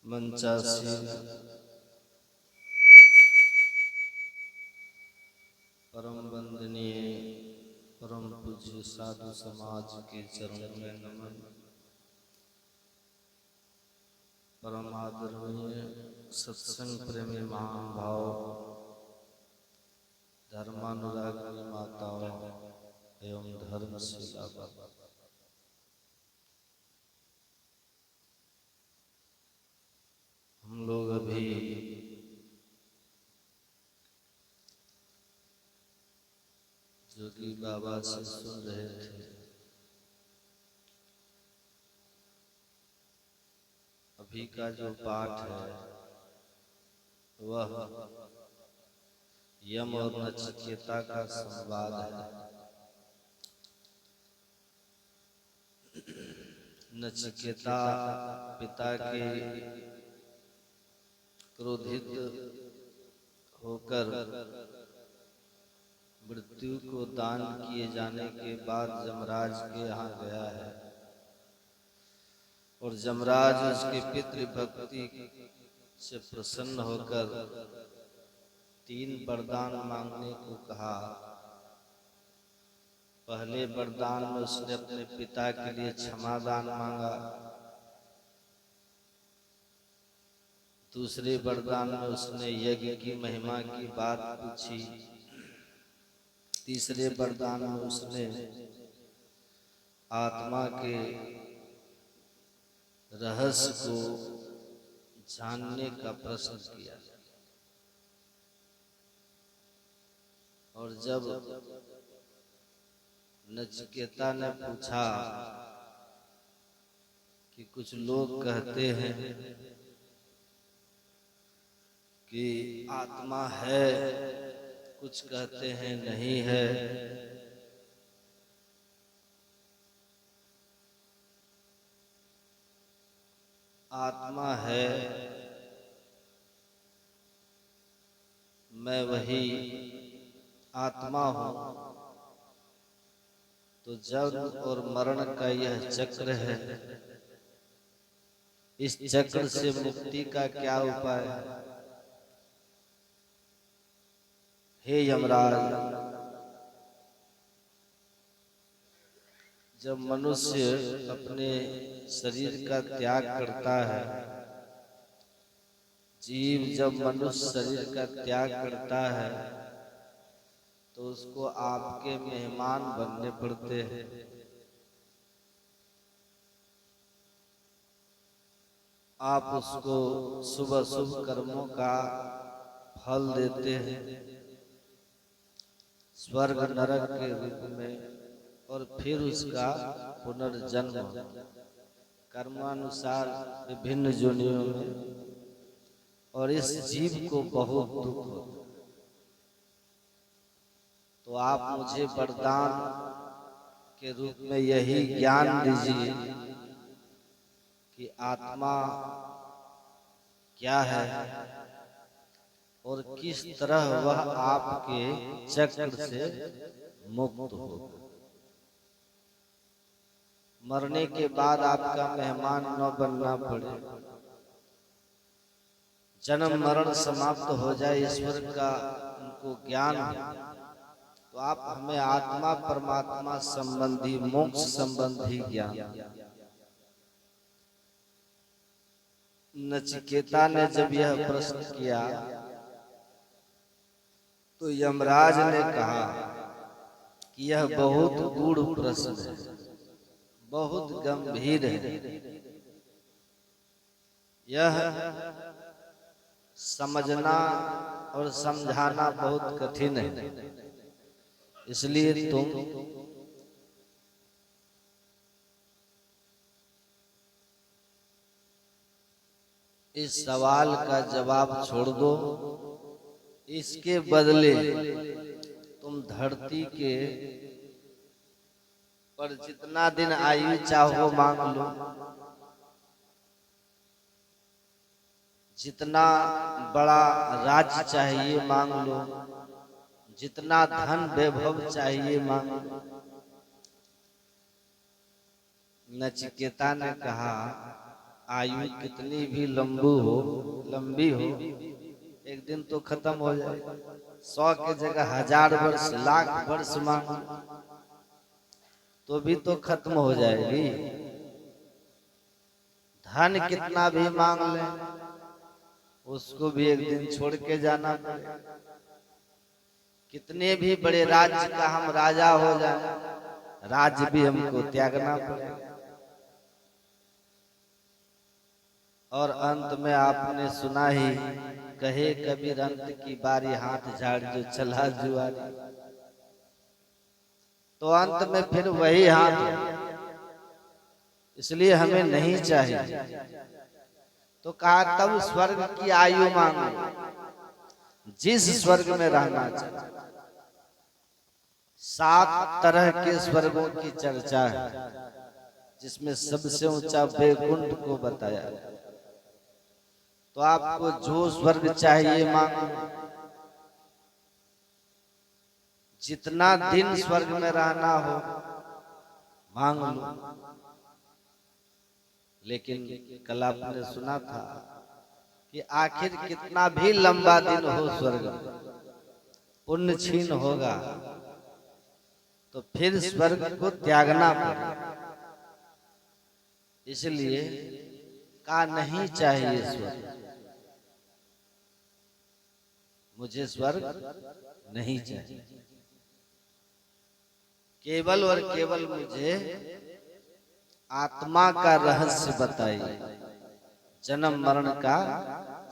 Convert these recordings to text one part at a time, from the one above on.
मंचासी परम वंदनीय परम पूज्य साधु समाज के चरणों में नमन। परम आदरणीय सत्संग प्रेमी महानुभाव, धर्मानुरागी माताओं एवं धर्मशिला, हम लोग अभी जोगी बाबा से सुन रहे थे। अभी का जो पाठ है वह यम और नचिकेता का संवाद है। नचिकेता पिता के क्रोधित होकर मृत्यु को दान किए जाने के बाद यमराज के यहाँ गया है और यमराज उसके पितृभक्ति से प्रसन्न होकर 3 वरदान मांगने को कहा। पहले वरदान में उसने अपने पिता के लिए क्षमादान मांगा। दूसरे वरदान में उसने यज्ञ की महिमा की बात पूछी। तीसरे वरदान में उसने आत्मा के रहस्य को जानने का प्रश्न किया। और जब नचिकेता ने पूछा कि कुछ लोग कहते हैं कि आत्मा है, कुछ कहते हैं नहीं है, आत्मा है, मैं वही आत्मा हूँ। तो जन्म और मरण का यह चक्र है, इस चक्र से मुक्ति का क्या उपाय है? हे यमराज, जब मनुष्य अपने शरीर का त्याग करता है, जीव जब मनुष्य शरीर का त्याग करता है तो उसको आपके मेहमान बनने पड़ते हैं। आप उसको शुभ शुभ कर्मों का फल देते हैं, स्वर्ग नरक के रूप में, और फिर उसका पुनर्जन्म कर्मानुसार विभिन्न योनियों में। और इस जीव को बहुत दुख होता है। तो आप मुझे वरदान के रूप में यही ज्ञान दीजिए कि आत्मा क्या है और किस तरह वह आपके चक्र से मुक्त होगा। मरने के बाद आपका मेहमान न बनना पड़े, जन्म मरण समाप्त हो जाए, ईश्वर का उनको ज्ञान हो, तो आप हमें आत्मा परमात्मा संबंधी मोक्ष संबंधी ज्ञान। नचिकेता ने जब यह प्रश्न किया तो यमराज ने कहा कि यह बहुत गूढ़ प्रश्न है, बहुत गंभीर है, यह समझना और समझाना बहुत कठिन है। इसलिए तुम इस सवाल का जवाब छोड़ दो, इसके बदले तुम धरती के पर जितना दिन आयु चाहो मांग लो, जितना बड़ा राज्य चाहिए मांग लो, जितना धन वैभव चाहिए मांग लो। नचिकेता ने कहा आयु कितनी भी लंबी हो, एक दिन तो खत्म हो जाएगा। 100 की जगह 1000 वर्ष, लाख वर्ष मांग तो भी तो खत्म हो जाएगी। धन कितना भी मांग ले, उसको भी एक दिन छोड़ के जाना पड़ेगा। कितने भी बड़े राज्य का हम राजा हो जाए, राज्य भी हमको त्यागना पड़ेगा। और अंत में आपने सुना ही, कहे कबीर अंत की बारी हाथ झाड़ जो चला जुआरी। तो अंत में फिर वही हाथ है, इसलिए हमें नहीं चाहिए। तो कहा तब स्वर्ग की आयु मांगो, जिस स्वर्ग में रहना चाहिए। 7 तरह के स्वर्गों की चर्चा है, जिसमें सबसे ऊंचा वैकुंठ को बताया। तो आपको जो स्वर्ग चाहिए मांगो, जितना दिन स्वर्ग में रहना हो मांग लो। लेकिन कल आपने सुना था कि आखिर कितना भी लंबा दिन हो स्वर्ग में, पुण्य छीन होगा तो फिर स्वर्ग को त्यागना पड़ेगा। इसलिए का नहीं चाहिए स्वर्ग, मुझे स्वर्ग नहीं चाहिए। केवल और केवल मुझे आत्मा का रहस्य बताइए, जन्म मरण का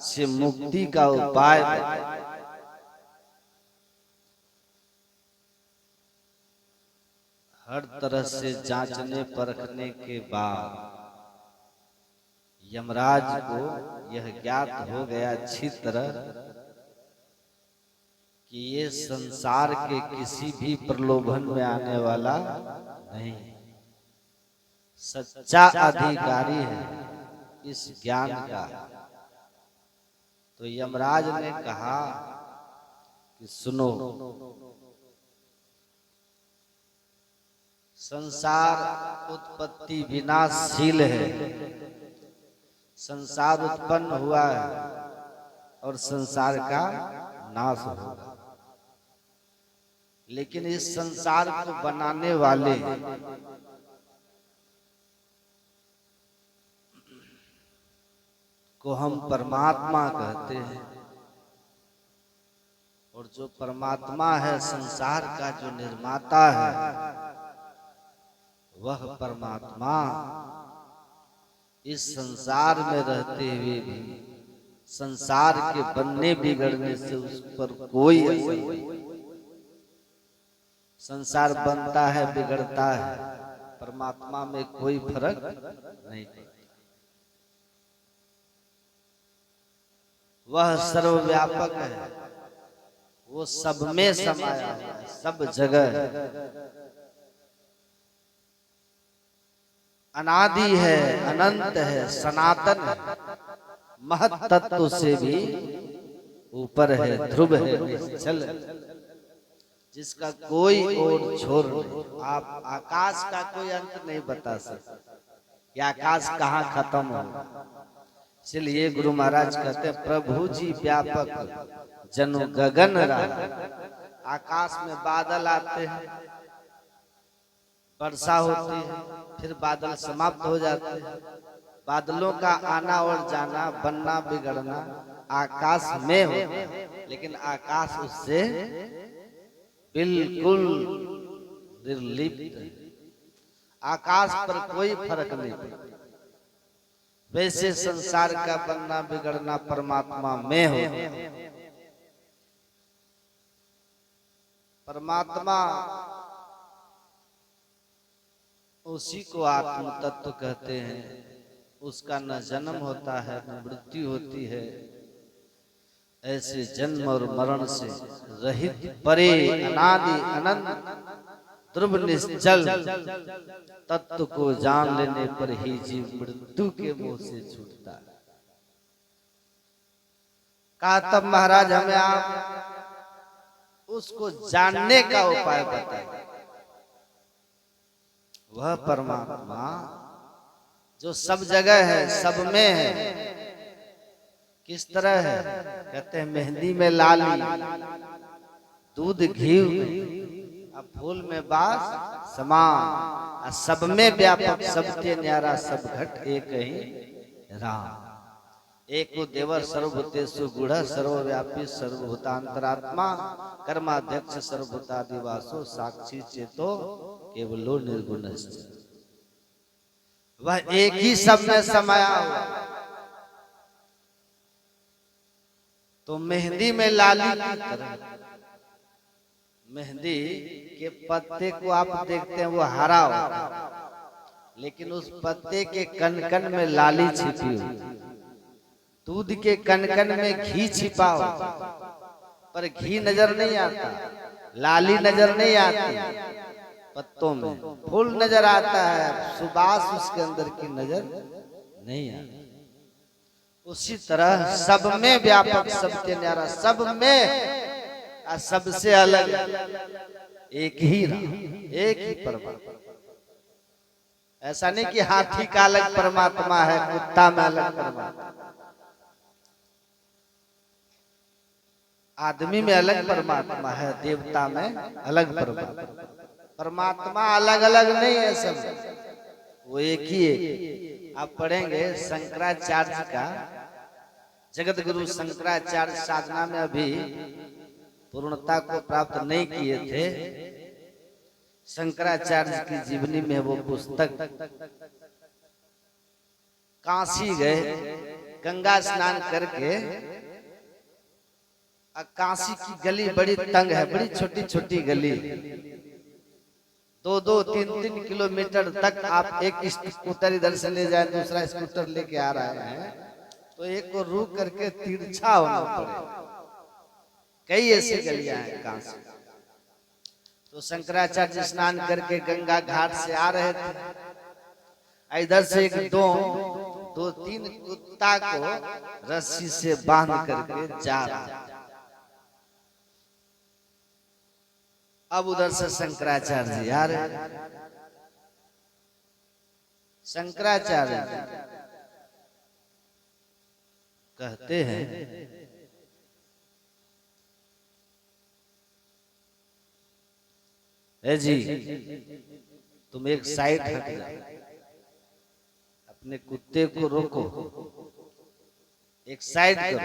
से मुक्ति का उपाय बताइए। हर तरह से जांचने परखने के बाद यमराज को यह ज्ञात हो गया अच्छी तरह कि ये संसार के किसी भी प्रलोभन में आने वाला नहीं, सच्चा अधिकारी है इस ज्ञान का। तो यमराज ने कहा कि सुनो, संसार उत्पत्ति विनाशशील है, संसार उत्पन्न हुआ है और संसार का नाश होगा। लेकिन इस संसार को बनाने वाले को हम परमात्मा कहते हैं। और जो परमात्मा है, संसार का जो निर्माता है, वह परमात्मा इस संसार में रहते हुए भी संसार के बनने बिगड़ने से उस पर कोई असर नहीं। संसार बनता है बिगड़ता है, परमात्मा में कोई फर्क नहीं पड़ता। वह सर्वव्यापक है, वो सब में समाया है, सब जगह है, अनादि है, अनंत है, सनातन है, महत तत्व से भी ऊपर है, ध्रुव है, निश्चल है, जिसका कोई और छोर नहीं। आप आकाश का कोई अंत नहीं बता सकते कि आकाश कहाँ खत्म हो। इसलिए गुरु महाराज कहते हैं, प्रभु जी व्यापक जनु गगन रहा। आकाश में बादल आते हैं, वर्षा होती है, फिर बादल समाप्त हो जाते हैं। बादलों का आना और जाना, बनना बिगड़ना आकाश में होता है, लेकिन आकाश उससे बिल्कुल निर्लिप्त। आकाश पर कोई फर्क नहीं पड़ता। वैसे संसार का बनना बिगड़ना परमात्मा में हो। परमात्मा उसी को आत्म तत्व कहते हैं। उसका न जन्म होता है न मृत्यु होती है। ऐसे जन्म और मरण से रहित, परे, अनादि, अनंत, ध्रुव निश्चल तत्व को जान लेने पर ही जीव मृत्यु के मुंह से छूटता है। कहा तब महाराज हमें आप उसको जानने का उपाय बताइए। वह परमात्मा जो सब जगह है, सब में है। किस तरह है? कहते हैं मेहंदी में लाली, दूध घी में, अब फूल में बास समान, सब में व्यापक, सबके न्यारा, सब घट एक ही राम। एको देवर सर्वभूतेषु गूढ़, सर्वव्यापी सर्वभूतांतरात्मा, कर्माध्यक्ष सर्वभूतादिवासो, साक्षी चेतो केवलो निर्गुण। वह एक ही सब में समाया हुआ। तो मेहंदी में लाली की तरह, मेहंदी के पत्ते को आप देखते हैं वो हरा होता है, लेकिन उस पत्ते के कनकन में लाली छिपी हुई। दूध के कनकन में घी छिपा होता, पर घी नजर नहीं आता, लाली नजर नहीं आती, पत्तों में फूल नजर आता है, सुबास उसके अंदर की नजर नहीं आती। उसी तरह सब में व्यापक, सबके न्यारा, सब में सबसे अलग एक ही राम, एक ही परमात्मा। ऐसा नहीं कि हाथी का अलग परमात्मा है, कुत्ता में अलग परमात्मा, आदमी में अलग परमात्मा है, देवता में अलग परमात्मा। परमात्मा अलग अलग नहीं है, सब वो एक ही है। आप पढ़ेंगे शंकराचार्य का, जगत गुरु शंकराचार्य साधना में अभी पूर्णता को प्राप्त नहीं किए थे। शंकराचार्य की जीवनी में वो पुस्तक, काशी गए, गंगा स्नान करके, काशी की गली बड़ी तंग है, बड़ी छोटी छोटी गली, 2-2, 3-3 किलोमीटर तक आप एक स्कूटर इधर से ले जाए, दूसरा स्कूटर लेके आ रहे हैं, तो एक को रुक करके तिरछा होना पड़ेगा। कई ऐसी गलियां हैं काशी। तो शंकराचार्य स्नान करके गंगा घाट से आ रहे थे, इधर से एक 2-3 कुत्ता को रस्सी से बांध करके जा रहा। अब उधर से शंकराचार्य जी आ रहे। शंकराचार्य कहते हैं, ए जी तुम एक साइड हट जाओ, अपने कुत्ते को रोको, एक साइड करो।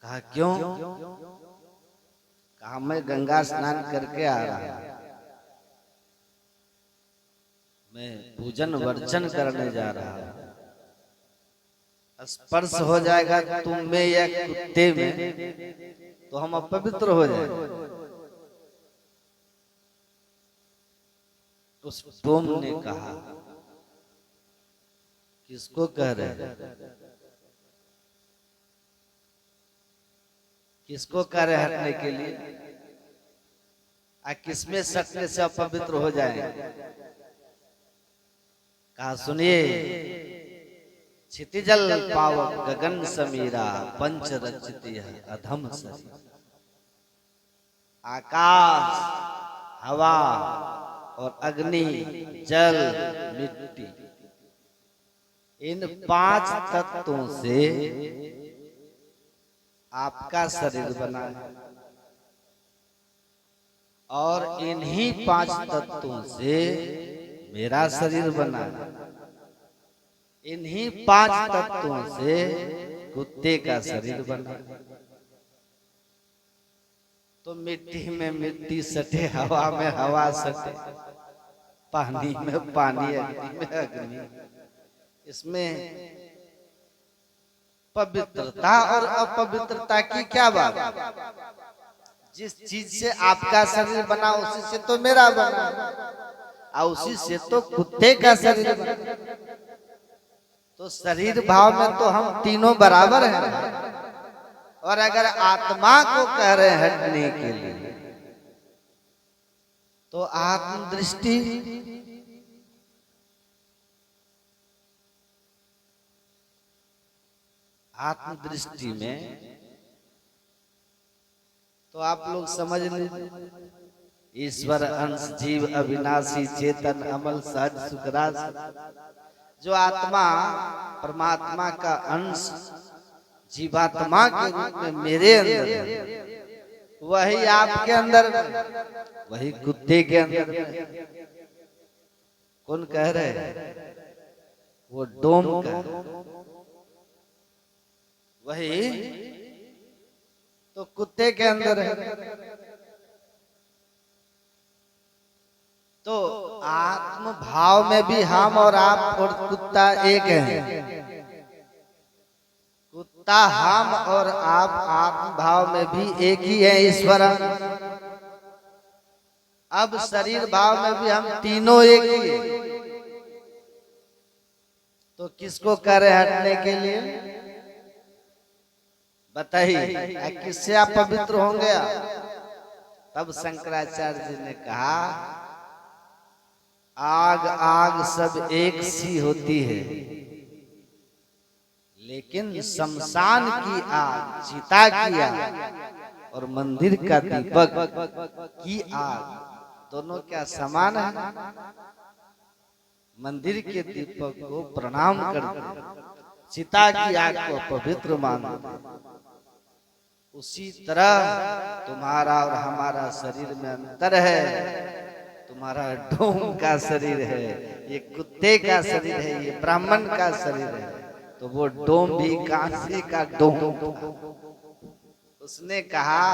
कहा क्यों? कहा मैं गंगा स्नान करके आ रहा हूं, मैं पूजन वर्चन करने जा रहा हूं, स्पर्श हो जाएगा तुम में या कुत्ते में तो हम अपवित्र हो जाएंगे। उस डोम ने कहा, किसको कह रहे हैं, किसको कह रहे हटने के लिए? किसमें सटने से अपवित्र हो जाएंगे? कहा सुनिए, क्षितिजल पावक गगन समीरा, पंच रचित अधम शरीर। आकाश, हवा और अग्नि, जल, मिट्टी, इन 5 तत्वों से आपका शरीर बना है, और इन्हीं 5 तत्वों से मेरा शरीर बना है, इन्हीं 5 तत्वों से कुत्ते का शरीर बना। तो मिट्टी में मिट्टी सटे, हवा में हवा सटे, पानी में पानी, अग्नि में अग्नि, इसमें पवित्रता और अपवित्रता की क्या बात? जिस चीज से आपका शरीर बना उसी से तो मेरा बना, और उसी से तो कुत्ते का शरीर बना। तो शरीर भाव में तो हम तीनों बराबर हैं। और अगर आत्मा को कह रहे हैं हटने के लिए, तो आत्मदृष्टि, आत्मदृष्टि में तो आप लोग समझ लीजिए, ईश्वर अंश जीव अविनाशी चेतन अमल सहज सुखराज। जो आत्मा परमात्मा का अंश जीवात्मा के रूप में मेरे अंदर है, वही आपके अंदर, वही कुत्ते के अंदर। कौन कह रहे हैं? वो डोम का, वही तो कुत्ते के अंदर है। तो आत्म भाव में भी हम और आप और कुत्ता एक हैं। कुत्ता हम और आप आत्म भाव में भी एक ही है ईश्वर। अब शरीर भाव में भी हम तीनों एक ही हैं। तो किसको कह रहे हटने के लिए? बताइए, किससे आप पवित्र होंगे? तब शंकराचार्य जी ने कहा, आग आग सब एक सी होती है, लेकिन शमशान की आग, चिता की आग और मंदिर का दीपक की आग दोनों क्या समान है? मंदिर के दीपक को प्रणाम करते, चिता की आग को पवित्र मानते। उसी तरह तुम्हारा और हमारा शरीर में अंतर है। तुम्हारा डोम का शरीर है, ये कुत्ते का शरीर है, ये ब्राह्मण का शरीर है। तो वो डोम भी कांसे का डोम था। उसने कहा,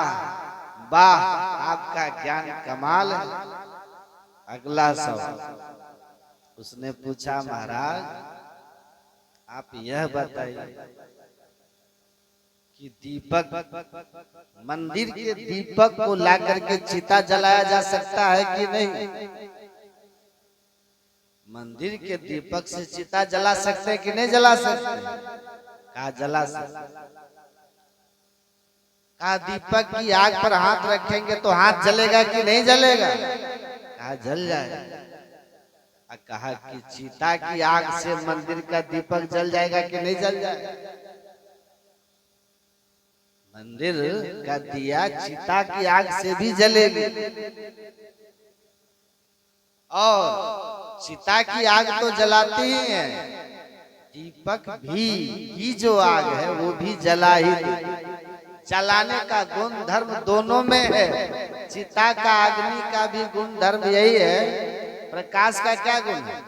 वाह, आपका ज्ञान कमाल है। अगला सवाल उसने पूछा, महाराज आप यह बताइए कि दीपक, मंदिर के दीपक को लाकर के चिता जलाया जा सकता है कि नहीं? मंदिर के दीपक से चिता जला सकते हैं कि नहीं जला सकते? कहा जला सकते। कहा दीपक की आग पर हाथ रखेंगे तो हाथ जलेगा कि नहीं जलेगा? कहा जल जाएगा। कहा कि चिता की आग से मंदिर का दीपक जल जाएगा कि नहीं जल जाएगा? मंदिर का दिया चिता की आग से भी जलेगी, और चिता की आग तो जलाती ही है, दीपक भी की जो आग है वो भी जला ही देगी। जलाने का गुण धर्म दोनों में है। चिता का, अग्नि का भी गुण धर्म यही है। प्रकाश का क्या गुण है?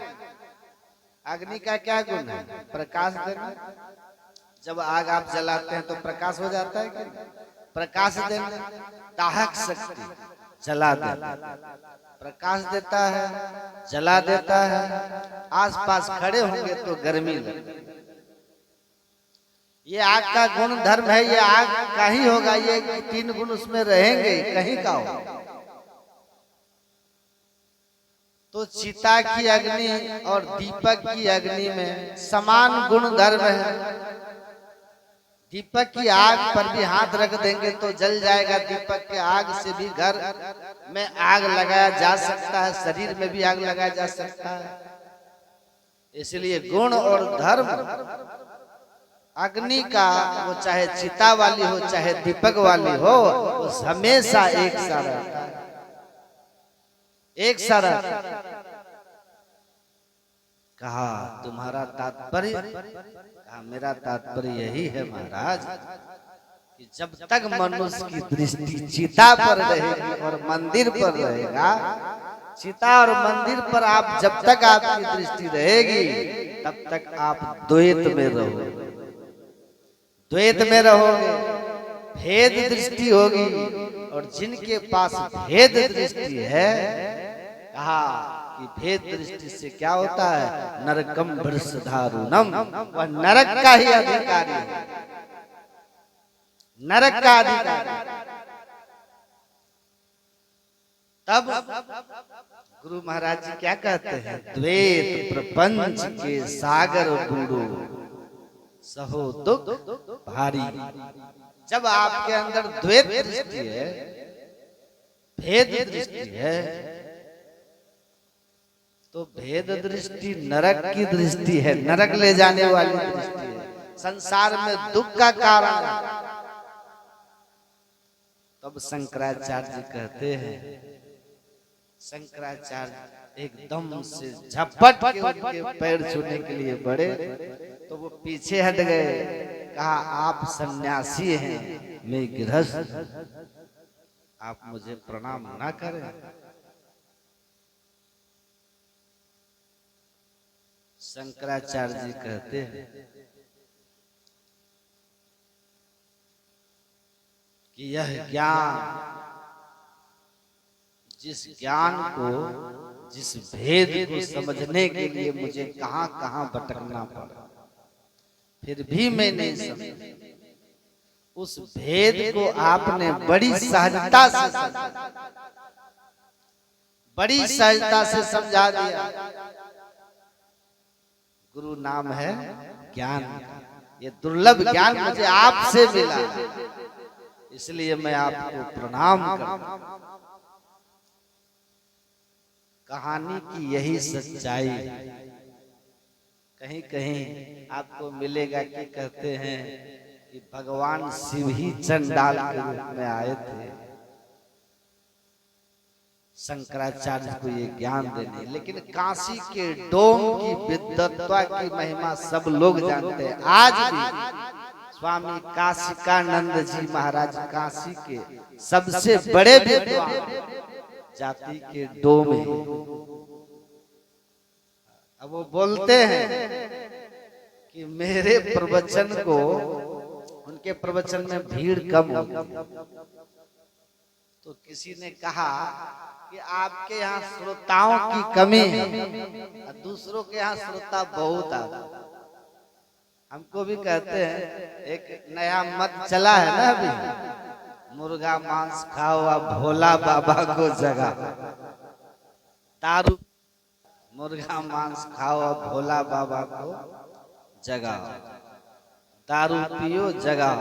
अग्नि का क्या गुण है? प्रकाश देना। जब आग आप जलाते हैं तो प्रकाश हो जाता है कि? प्रकाश देना, दाहक शक्ति, जला देता, प्रकाश देता है, जला देता है। आसपास खड़े होंगे तो गर्मी लगेगी। ये आग का गुण धर्म है, ये आग का ही होगा, ये तीन गुण उसमें रहेंगे, कहीं का होगा। तो चिता की अग्नि और दीपक की अग्नि में समान गुण धर्म है। दीपक की आग पर भी हाथ रख देंगे तो जल जाएगा। दीपक के आग से भी घर में आग लगाया जा सकता है, शरीर में भी आग लगाया जा सकता है। इसलिए गुण और धर्म अग्नि का, वो चाहे चिता वाली हो चाहे दीपक वाली हो, वो हमेशा एक सा रहता है, एक सा रहता है। कहा तुम्हारा तात्पर्य? कहा मेरा तात्पर्य यही है महाराज कि जब तक मनुष्य की दृष्टि चिता पर रहेगी और मंदिर पर रहेगा, चिता और मंदिर पर आप जब तक आपकी दृष्टि रहेगी तब तक आप द्वैत में रहोगे, द्वैत में रहोगे, भेद दृष्टि होगी। और जिनके पास भेद दृष्टि है, कहा कि भेद दृष्टि से क्या होता है? नरकम भ्रष्टारुणम, वह नरक का ही अधिकारी है, नरक का अधिकारी। तब गुरु महाराज जी क्या कहते हैं? द्वैत प्रपंच के सागर बूढ़ो सहो दुख भारी। जब आपके अंदर द्वैत दृष्टि है, भेद दृष्टि है, तो भेद दृष्टि नरक की दृष्टि है, नरक ले जाने वाली दृष्टि है, संसार में दुख का कारण है। तब शंकराचार्य जी कहते हैं शंकराचार्य एकदम से झपट के उनके पैर छूने के लिए बढ़े तो वो पीछे हट गए। कहा आप सन्यासी हैं, मैं गृहस्थ, आप मुझे प्रणाम ना करें। शंकराचार्य जी कहते हैं कि यह ज्ञान, जिस ज्ञान को, जिस भेद को समझने के लिए मुझे कहां कहां भटकना पड़ा, फिर भी मैं नहीं समझा, उस भेद को आपने बड़ी सहजता से बड़ी सहजता से समझा दिया। गुरु नाम है ज्ञान, ये दुर्लभ ज्ञान मुझे आपसे मिला, इसलिए मैं आपको प्रणाम करता हूं। कहानी की यही सच्चाई। कहीं कहीं आपको मिलेगा कि कहते हैं कि भगवान शिव ही चंडाल के रूप में आए थे शंकराचार्य को ये ज्ञान देने। लेकिन काशी के डोम की विद्वत्ता की महिमा सब लोग जानते हैं। आज भी स्वामी काशिकानंद जी महाराज काशी के सबसे बड़े विद्वान जाति के डोम हैं। अब वो बोलते हैं कि मेरे प्रवचन को, उनके प्रवचन में भीड़ कम होती, तो किसी ने कहा कि आपके यहाँ श्रोताओं की कमी है, दूसरों के यहाँ श्रोता बहुत आते। हमको भी कहते हैं, एक नया मत चला है ना अभी, मुर्गा मांस खाओ अब भोला बाबा को जगा। दारू, मुर्गा मांस खाओ अब भोला बाबा को जगाओ, दारू पियो जगाओ।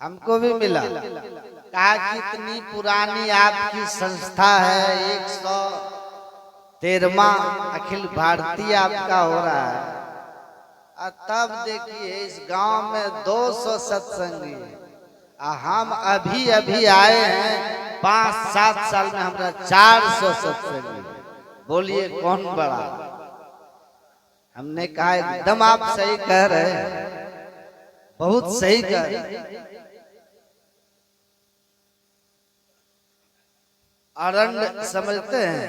हमको भी मिला, कहा कि इतनी पुरानी आपकी संस्था है, 113वां अखिल भारतीय आपका हो रहा है, और तब देखिए इस गांव में 200 सत्संगी, हम अभी अभी आए हैं, 5-7 साल में हमारा 400 सत्संगी। बोलिए कौन बड़ा? हमने कहा एकदम आप सही कह रहे हैं, बहुत सही कह रहे हैं। अरंड समझते हैं?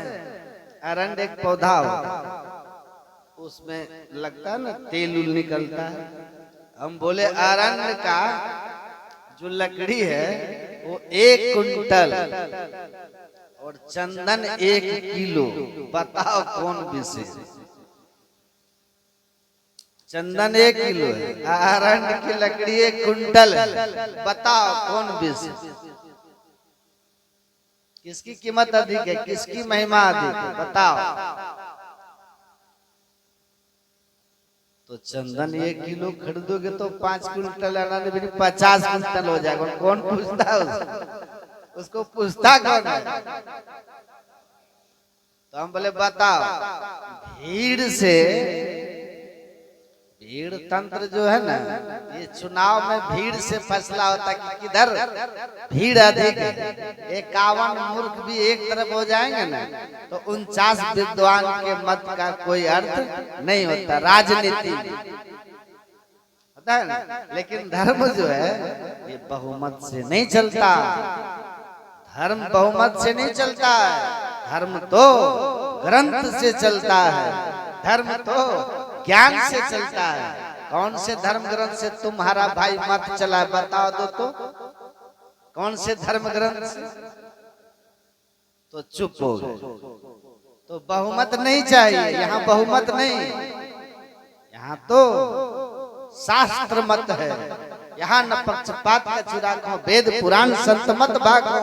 अरंड एक पौधा होता, उसमें लगता है ना तेल उल निकलता है। हम बोले अरंड का जो लकड़ी है वो 1 कुंटल और चंदन 1 किलो, बताओ कौन बेचे? चंदन 1 किलो है, अरंड की लकड़ी 1 कुंटल है, बताओ कौन बेचे? किसकी कीमत अधिक है, किसकी महिमा अधिक है, बताओ? तो चंदन 1 किलो खरीदोगे तो 5 कुंटल अनाज भी 50 कुंटल हो जाएगा। कौन पूछता है उसको पूछता कौन है? तो हम बोले बताओ, भीड़ से, भीड़ तंत्र जो है ना, ये चुनाव में भीड़ से फैसला होता है कि किधर भीड़ अधिक है। 51 मूर्ख भी एक तरफ हो जाएंगे ना तो 49 विद्वान के मत का कोई अर्थ नहीं होता। राजनीति होता है ना, लेकिन धर्म जो है ये बहुमत से नहीं चलता। धर्म बहुमत से नहीं चलता है, धर्म तो ग्रंथ से चलता है, धर्म तो ज्ञान से चलता है। कौन से धर्म ग्रंथ से तुम्हारा भाई मत चला है, बताओ तो कौन से धर्म ग्रंथ से? तो चुप हो गए। तो बहुमत नहीं चाहिए, यहाँ बहुमत नहीं, यहाँ तो शास्त्र मत है। यहाँ न पक्षपात का चिराग हो, वेद पुराण संत मत भागो।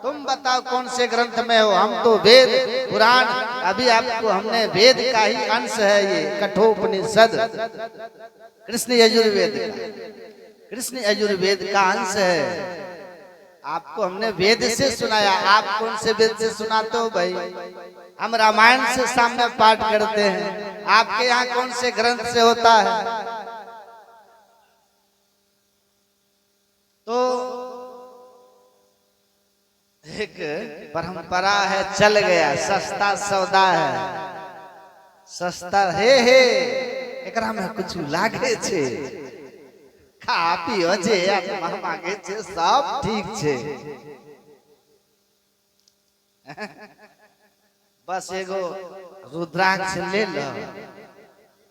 तुम बताओ कौन से ग्रंथ में हो? हम तो वेद पुराण, अभी आपको हमने वेद का ही अंश है ये कठोपनिषद, कृष्ण यजुर्वेद का, कृष्ण यजुर्वेद का अंश है। आपको हमने वेद से सुनाया, आप कौन से वेद से सुनाते हो भाई? हम रामायण से सामने पाठ करते हैं, आपके यहाँ कौन से ग्रंथ से होता है? तो एक परंपरा है, चल गया सस्ता सौदा है, सस्ता हे एकरा में कुछ लागे छे, खा पियो जे आत्मा मांगे छे, सब ठीक छे। बस एगो रुद्राक्ष ले लो,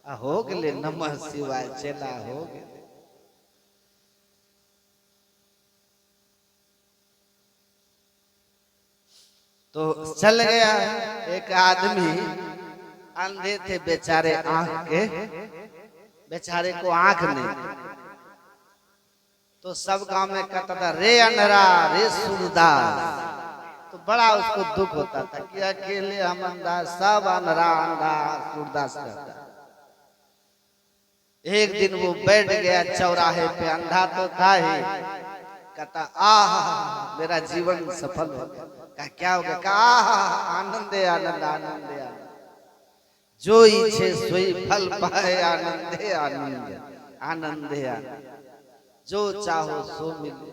हो गेले, नमः शिवाय, चला हो गेले। तो चल गया। एक आदमी अंधे थे बेचारे, आंख के बेचारे को आंख नहीं, तो सब गांव में कहता था रे अंधरा रे सूरदास, तो बड़ा उसको दुख होता था कि अकेले हम अंधा, सब अंधरा अंधा सूरदास कहता। एक दिन वो बैठ गया चौराहे पे, अंधा तो था ही, कहता आह मेरा जीवन सफल हो गया। कहा क्या हो गया? कहा आनंदे आनंद आनंदे आनंद, जो इच्छे सोई फल पाए, आनंदे आनंद आनंदे आनंद, जो चाहो सो मिले।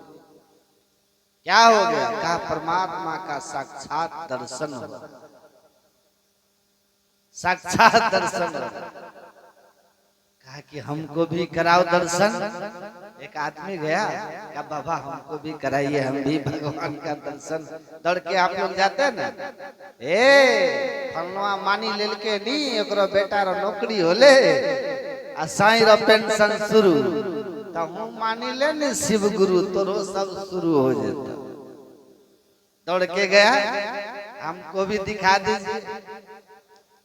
क्या हो गया? कहा परमात्मा का साक्षात दर्शन हो, साक्षात दर्शन हो। कहा कि हमको भी कराओ दर्शन। एक आदमी गया, कहा बाबा हमको भी कराइए, हम भी भगवान का दर्शन। दौड़ के आप लोग जाते हैं ना, ए फलवा मानी लेल के नी, एकरो बेटा रो नौकरी होले आ साई रो पेंशन शुरू, तो हम मानी ले नी शिव गुरु, तोरो सब शुरू हो जाता। दौड़ के गया, हमको भी दिखा दीजिए।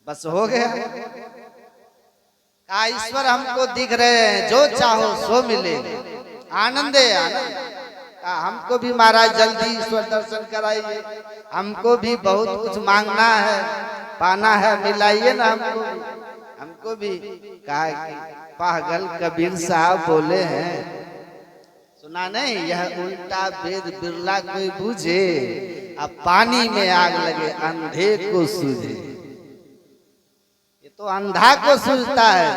बस हो गया। ईश्वर हमको दिख रहे हैं, जो चाहो सो मिले, आनंदे आनंद। हमको भी महाराज जल्दी ईश्वर दर्शन कराइए, हमको भी बहुत कुछ मांगना है, पाना है, मिलाइए ना हमको भी, हमको भी। कहा कि पागल कबीर साहब बोले हैं, सुना नहीं, यह उल्टा वेद बिरला कोई बूझे, अब पानी में आग लगे अंधे को सूझे। तो अंधा को सूझता है।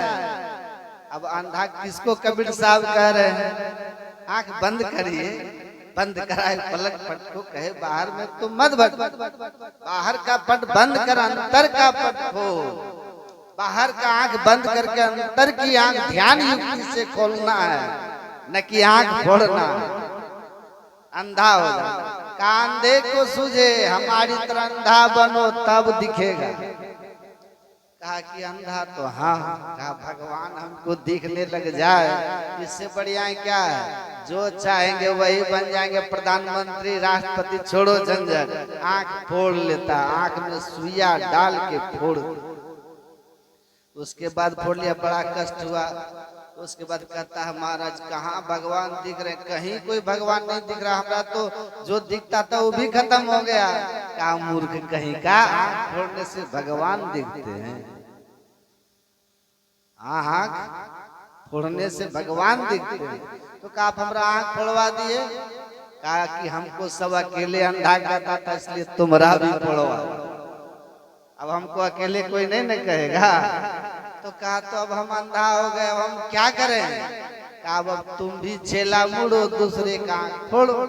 अब अंधा किसको कबीर साहब कह रहे हैं? आंख बंद करिए, बंद कराए पलक पट को, कहे बाहर में तुम मत भट, बाहर का पट बंद कर अंतर का पट खोल। बाहर का आंख बंद करके अंतर की आंख ध्यान युक्ति से खोलना है, न कि आंख फोड़ना। अंधा हो जाए, कांधे को सूझे, हमारी तरह अंधा बनो तब दिखेगा। कहा कि अंधा तो हाँ, कहा भगवान हमको दिखने लग जाए, इससे बढ़िया क्या है? जो चाहेंगे वही बन जाएंगे, प्रधानमंत्री राष्ट्रपति, छोड़ो झंझट। आंख फोड़ लेता, आंख में सुइया डाल के फोड़, उसके बाद फोड़ लिया, बड़ा कष्ट हुआ। उसके बाद कहता है महाराज कहाँ भगवान दिख रहे? कहीं कोई भगवान नहीं दिख रहा, हमरा तो जो दिखता था वो भी खत्म हो गया। क्या मूर्ख कहीं का, आंख फोड़ने से भगवान दिखते हैं? आंख फोड़ने से भगवान दिखते हैं? तो कहा आप हमरा आंख फोड़वा दिए। कहा कि हमको सब अकेले अंधा कहता था, इसलिए तुम्हारा भी फोड़वा। अब हमको अकेले कोई नहीं न कहेगा। तो कहा तो अब हम अंधा हो गए, अब हम क्या करें? कहा अब तुम भी चेला मुड़ो, दूसरे का आंख फोड़ो,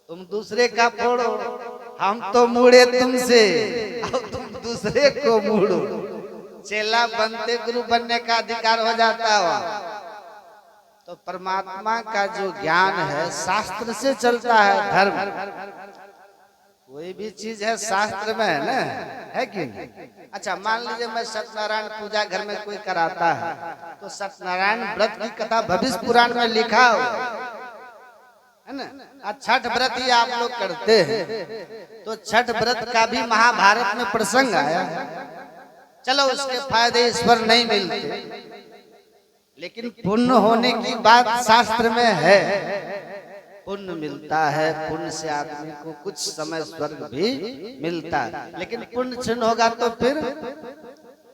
तुम दूसरे का फोड़ो, हम तो मुड़े तुमसे, अब तुम दूसरे को मुड़ो। चेला बनते गुरु बनने का अधिकार हो जाता है। तो परमात्मा का जो ज्ञान है शास्त्र से चलता है, धर्म कोई भी चीज है शास्त्र में है ना, है कि नहीं? अच्छा मान लीजिए मैं सत्यनारायण पूजा घर में कोई कराता है, तो सत्यनारायण व्रत की कथा भविष्य पुराण में लिखा हो है ना। छठ व्रत ही आप लोग करते हैं, तो छठ व्रत का भी महाभारत में प्रसंग आया। चलो उसके फायदे ईश्वर नहीं मिलते, लेकिन पुण्य होने की बात शास्त्र में है, पुण्य मिलता है। पुण्य से आदमी को कुछ समय स्वर्ग भी मिलता है, लेकिन पुण्य क्षीण होगा तो फिर,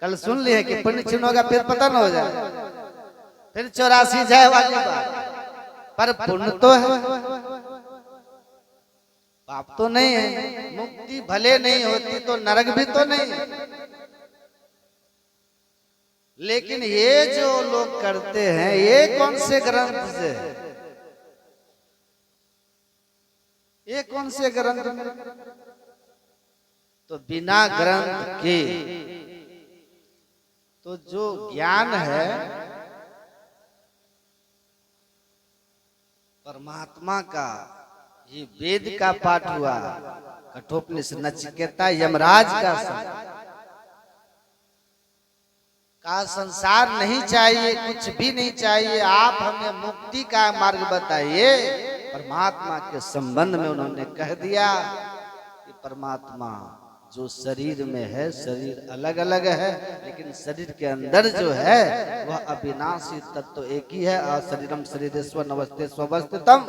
कल सुन लिए कि पुण्य क्षीण होगा फिर पतन हो जाए, फिर 84 जाए वाली बात। पर पुण्य तो है, पाप तो नहीं है। मुक्ति भले नहीं होती तो नरक भी तो नहीं, लेकिन ये जो लोग करते हैं ये कौन से ग्रंथ से? ये कौन से ग्रंथ में? तो बिना ग्रंथ के तो जो ज्ञान है परमात्मा का, ये वेद का पाठ हुआ, कठोपनिषद, नचिकेता यमराज का संसार नहीं चाहिए, कुछ भी नहीं चाहिए, आप हमें मुक्ति का मार्ग बताइए। परमात्मा के संबंध में उन्होंने कह दिया कि परमात्मा जो शरीर में है, शरीर अलग अलग है, लेकिन शरीर के अंदर जो है वह अविनाशी तत्व एक ही है। और शरीरम शरीरेश्वर नमस्ते स्ववस्थितम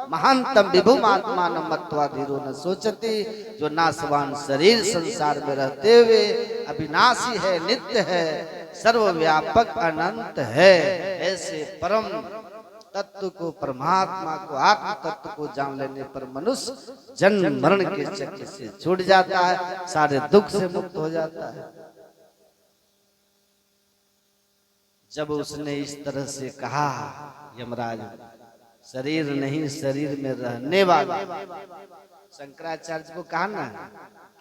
महानतम विभुम आत्मानं मत्वा धीरो न सोचति। जो नाशवान शरीर संसार में रहते हुए अविनाशी है, नित्य है, सर्वव्यापक अनंत है, ऐसे परम तत्व को, परमात्मा को, आत्म तत्व को जान लेने पर मनुष्य जन्म मरण के चक्र से छूट जाता है, सारे दुख से मुक्त हो जाता है। जब उसने इस तरह से कहा यमराज, शरीर नहीं शरीर में रहने वाला, शंकराचार्य को कहा ना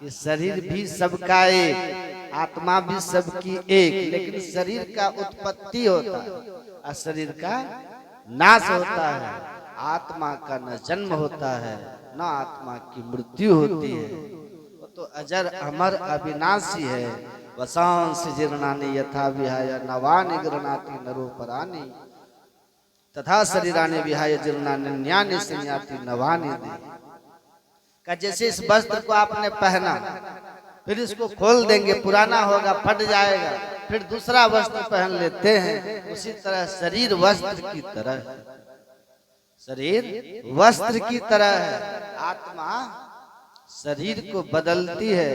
कि शरीर भी सबका एक, आत्मा भी सबकी एक, लेकिन शरीर का उत्पत्ति होता है और शरीर का नाश होता है। आत्मा का न जन्म होता है न आत्मा की मृत्यु होती है, वो तो अजर अमर अविनाशी है। वसांस जीर्णानि यथा विहाय नवानि गृह्णाति नरोपराणि तथा शरीरानि विहाय जीर्णानि न्यानि संयाति नवानि दे। का जैसे इस वस्त्र को आपने पहना, फिर इसको खोल देंगे, पुराना होगा, फट जाएगा, फिर दूसरा वस्त्र पहन लेते हैं, उसी तरह शरीर वस्त्र की तरह, शरीर वस्त्र की तरह है। आत्मा शरीर को बदलती है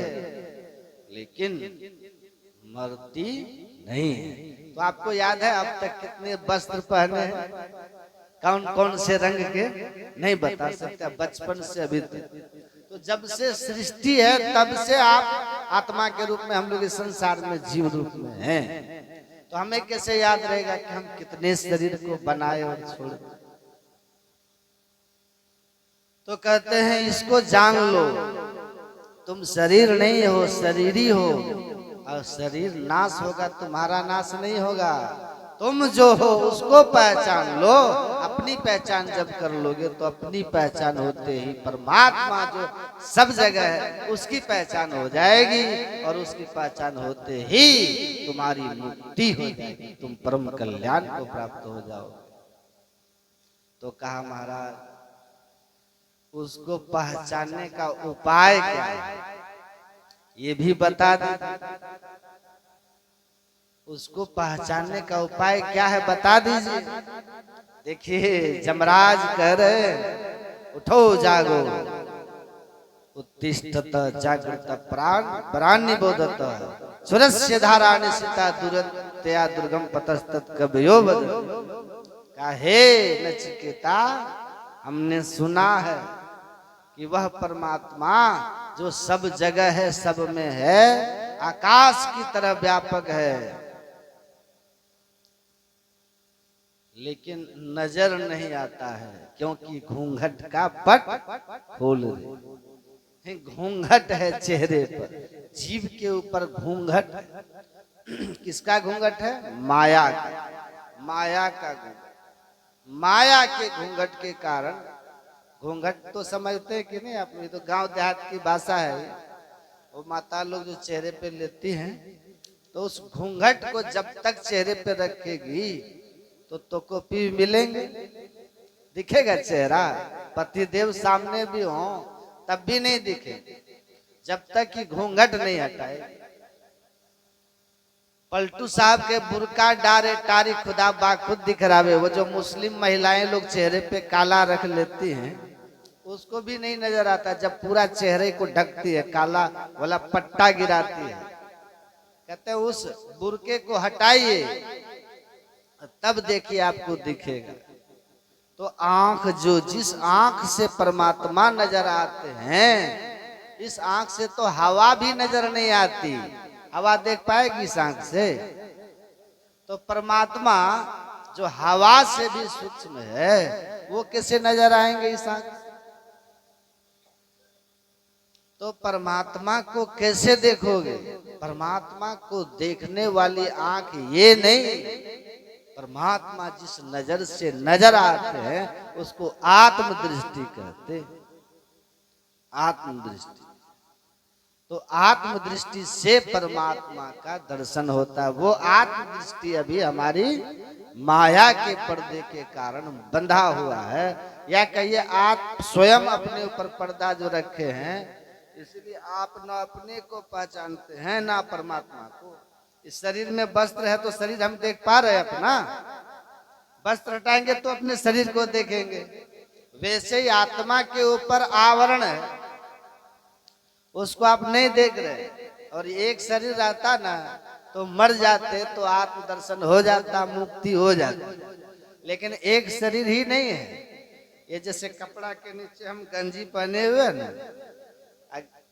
लेकिन मरती नहीं है। तो आपको याद है अब तक कितने वस्त्र पहने हैं, कौन कौन से रंग के नहीं बता सकते, बचपन से अभी तक। तो जब से सृष्टि है तब से आप आत्मा के रूप में, हम लोग इस संसार में जीव रूप में हैं। तो हमें कैसे याद रहेगा कि हम कितने शरीर को बनाए और छोड़े। तो कहते हैं इसको जान लो, तुम शरीर नहीं हो, शरीरी हो, और शरीर नाश होगा, तुम्हारा नाश नहीं होगा। तुम जो हो उसको पहचान लो। अपनी पहचान जब कर लोगे तो अपनी पहचान होते ही परमात्मा जो सब जगह है उसकी पहचान हो जाएगी, और उसकी पहचान होते ही तुम्हारी मुक्ति हो जाएगी, तुम परम कल्याण को प्राप्त हो जाओ। तो कहा महाराज उसको पहचानने का उपाय क्या है ये भी बता दे। उसको पहचानने का उपाय क्या है बता दीजिए। देखिए जमराज कह रहे उठो जागो, उत्तिष्ठत जागृत प्राण प्राणिबोधत सुरस्य धारा निशिता दुरत्या दुर्गम पतस्तत् कवयो बद। काहे नचिकेता, हमने सुना है कि वह परमात्मा जो सब जगह है, सब में है, आकाश की तरह व्यापक है, लेकिन नजर नहीं आता है क्योंकि घूंघट का पट खोल रहे। घूंघट है चेहरे पर, जीव के ऊपर घूंघट। किसका घूंघट है? माया का, माया का घूंघट। माया के घूंघट के कारण, घूंघट तो समझते हैं कि नहीं आप, ये तो गांव देहात की भाषा है, वो माता लोग जो चेहरे पे लेती हैं, तो उस घूंघट को जब तक चेहरे पे रखेगी तो कॉपी मिलेंगे, दिखेगा चेहरा। पतिदेव सामने भी हो तब भी नहीं दिखे जब तक कि घूंघट नहीं हटाए। पलटू साहब के बुरका डारे टारी खुदा बाखुद दिखरावे, वो जो मुस्लिम महिलाएं लोग चेहरे पे काला रख लेती हैं उसको भी नहीं नजर आता, जब पूरा चेहरे को ढकती है, काला वाला पट्टा गिराती है। कहते हैं उस बुरके को हटाइए तब देखिए आपको दिखेगा। तो आंख, जो जिस आंख से परमात्मा नजर आते हैं, इस आंख से तो हवा भी नजर नहीं आती, हवा देख पाएगी इस आंख से? तो परमात्मा जो हवा से भी सूक्ष्म है वो कैसे नजर आएंगे इस आंख? तो परमात्मा को कैसे देखोगे? परमात्मा को देखने वाली आंख ये नहीं, परमात्मा जिस नजर से नजर आते हैं उसको आत्मदृष्टि कहते हैं। आत्मदृष्टि, तो आत्मदृष्टि से परमात्मा का दर्शन होता है। वो आत्मदृष्टि अभी हमारी माया के पर्दे के कारण बंधा हुआ है, या कहिए आप स्वयं अपने ऊपर पर्दा जो रखे हैं, इसलिए आप न अपने को पहचानते हैं ना परमात्मा को। इस शरीर में वस्त्र है तो शरीर हम देख पा रहे हैं अपना, वस्त्र हटाएंगे तो अपने शरीर को देखेंगे। वैसे ही आत्मा के ऊपर आवरण है, उसको आप नहीं देख रहे। और एक शरीर रहता ना तो मर जाते तो आत्मदर्शन हो जाता, मुक्ति हो जाती। लेकिन एक शरीर ही नहीं है। ये जैसे कपड़ा के नीचे हम गंजी पहने हुए हैं ना,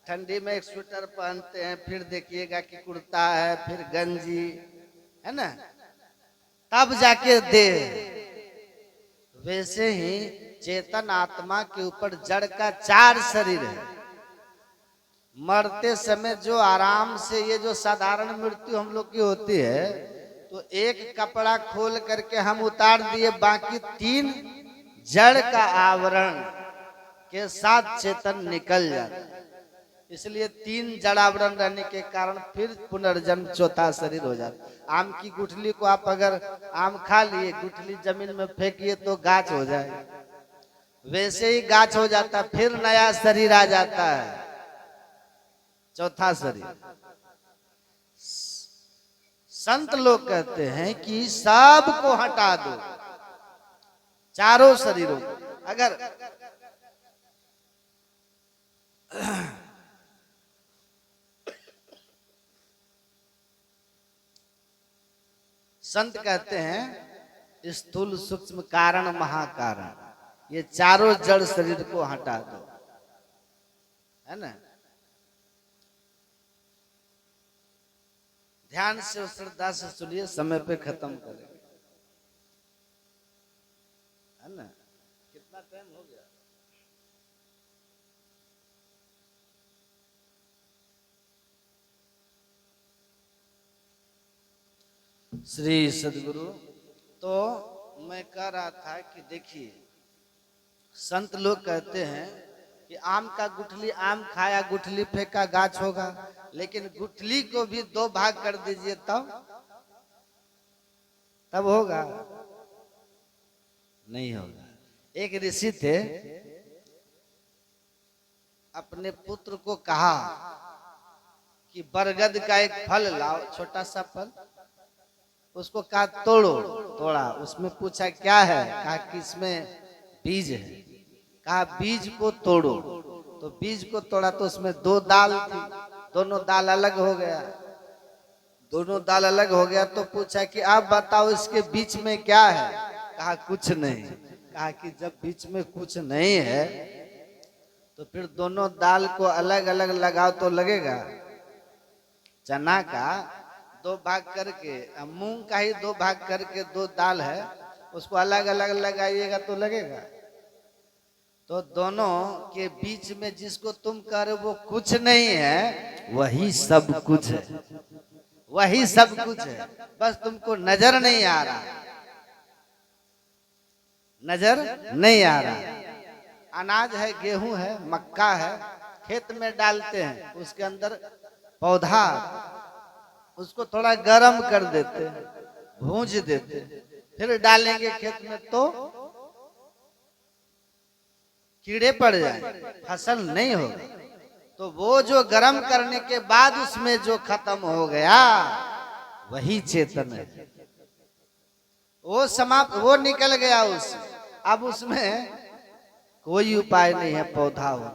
ठंडी में एक स्वेटर पहनते हैं, फिर देखिएगा कि कुर्ता है, फिर गंजी है ना, तब जाके दे। वैसे ही चेतन आत्मा के ऊपर जड़ का 4 शरीर है। मरते समय जो आराम से ये जो साधारण मृत्यु हम लोग की होती है, तो एक कपड़ा खोल करके हम उतार दिए, बाकी 3 जड़ का आवरण के साथ चेतन निकल जाता है। इसलिए 3 जड़ावरण रहने के कारण फिर पुनर्जन्म चौथा शरीर हो जाता। आम की गुठली को आप अगर आम खा लिए, गुठली जमीन में फेंकिए तो गाछ हो जाए, वैसे ही गाछ हो जाता, फिर नया शरीर आ जाता है, चौथा शरीर। संत लोग कहते हैं कि सबको हटा दो, चारों शरीरों को। अगर संत कहते हैं स्थूल सूक्ष्म कारण महाकारण, ये चारों जड़ शरीर को हटा दो, है ना। ध्यान से और श्रद्धा से सुनिए, समय पे खत्म करेंगे, है ना। कितना टाइम हो गया? श्री सद्गुरु। तो मैं कह रहा था कि देखिए, संत लोग कहते हैं कि आम का गुठली आम खाया, गुठली फेंका, गाछ होगा। लेकिन गुठली को भी 2 भाग कर दीजिए तब होगा? नहीं होगा। एक ऋषि थे, अपने पुत्र को कहा कि बरगद का एक फल लाओ, छोटा सा फल। उसको कहा तोड़ो, तोड़ा। उसमें पूछा क्या है? कहा कि इसमें बीज है। कहा बीज को तोड़ो। तो बीज को तोड़ा तो उसमें 2 दाल थी, दोनों दाल अलग हो गया। दोनों दाल अलग हो गया तो पूछा कि आप बताओ इसके बीच में क्या है? कहा कुछ नहीं। कहा कि जब बीच में कुछ नहीं है तो फिर दोनों दाल को अलग अलग लगाओ तो लगेगा? चना का 2 भाग करके, मूंग का ही 2 भाग करके 2 दाल है, उसको अलग अलग लगाइएगा तो लगेगा? तो दोनों के बीच में जिसको तुम कह रहे हो वो कुछ नहीं है, वही सब कुछ है। वही सब कुछ है, बस तुमको नजर नहीं आ रहा, नजर नहीं आ रहा। अनाज है, गेहूं है, मक्का है, खेत में डालते हैं, उसके अंदर पौधा, उसको थोड़ा गर्म कर देते, भूंज देते, फिर डालेंगे खेत में तो कीड़े पड़ जाए, फसल नहीं होगी। तो वो जो गर्म करने के बाद उसमें जो खत्म हो गया वही चेतन है। वो समाप्त, वो निकल गया उससे। अब उसमें कोई उपाय नहीं है पौधा हो।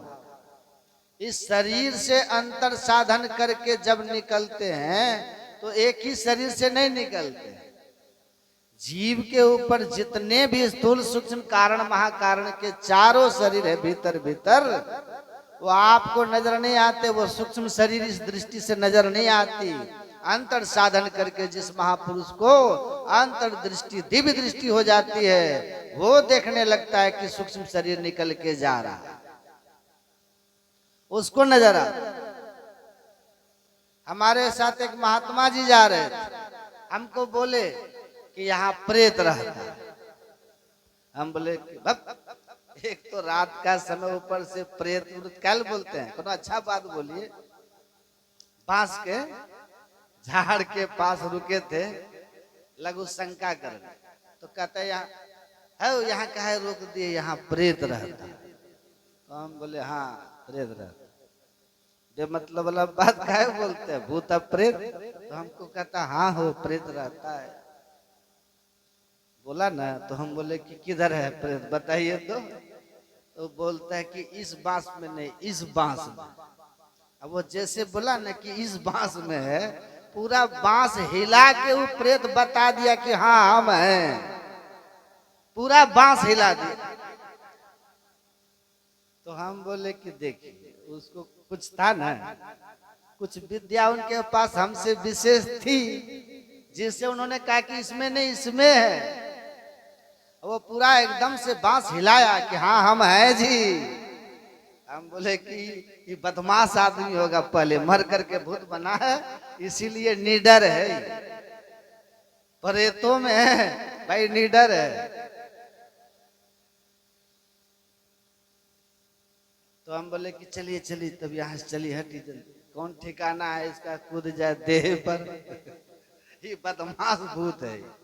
इस शरीर से अंतर साधन करके जब निकलते हैं तो एक ही शरीर से नहीं निकलते। जीव के ऊपर जितने भी स्थूल सूक्ष्म कारण महाकारण के चारों शरीर है भीतर भीतर, वो आपको नजर नहीं आते। वो सूक्ष्म शरीर इस दृष्टि से नजर नहीं आती। अंतर साधन करके जिस महापुरुष को अंतर दृष्टि, दिव्य दृष्टि हो जाती है, वो देखने लगता है कि सूक्ष्म शरीर निकल के जा रहा है। उसको नजर आ। हमारे साथ एक महात्मा जी जा रहे थे, हमको बोले कि यहाँ प्रेत रहता है। हम बोले कि एक तो रात का समय, ऊपर से प्रेत कल बोलते हैं, कोनो अच्छा बात बोलिए। बांस के झाड़ के पास रुके थे, लघु शंका कर, तो कहते यहाँ है, यहाँ कहे रोक दिए, यहाँ प्रेत रहता। तो हम बोले हाँ प्रेत रहता। मतलब वाला बात काहे बोलते हैं, भूत प्रेत? तो हमको कहता हाँ हो प्रेत रहता है। बोला ना, तो हम बोले कि किधर है प्रेत बताइए तो बोलता है कि इस बांस में नहीं, इस बांस में। अब वो जैसे बोला ना कि इस बांस में है, पूरा बांस हिला के वो प्रेत बता दिया कि हाँ हम हैं। पूरा बांस हिला दिया। तो हम बोले कि देखिए, उसको कुछ था ना, कुछ विद्या उनके पास हमसे विशेष थी, जिससे उन्होंने कहा कि इसमें नहीं इसमें है। वो पूरा एकदम से बांस हिलाया कि हाँ हम हैं जी। हम बोले कि ये बदमाश आदमी होगा, पहले मर करके भूत बना है, इसीलिए निडर है। प्रेतों में है भाई, निडर है। तो हम बोले कि चलिए चलिए, तब यहाँ से चलिए, हटी जल्दी, कौन ठिकाना है इसका कूद जाए देह पर। ये बदमाश भूत है।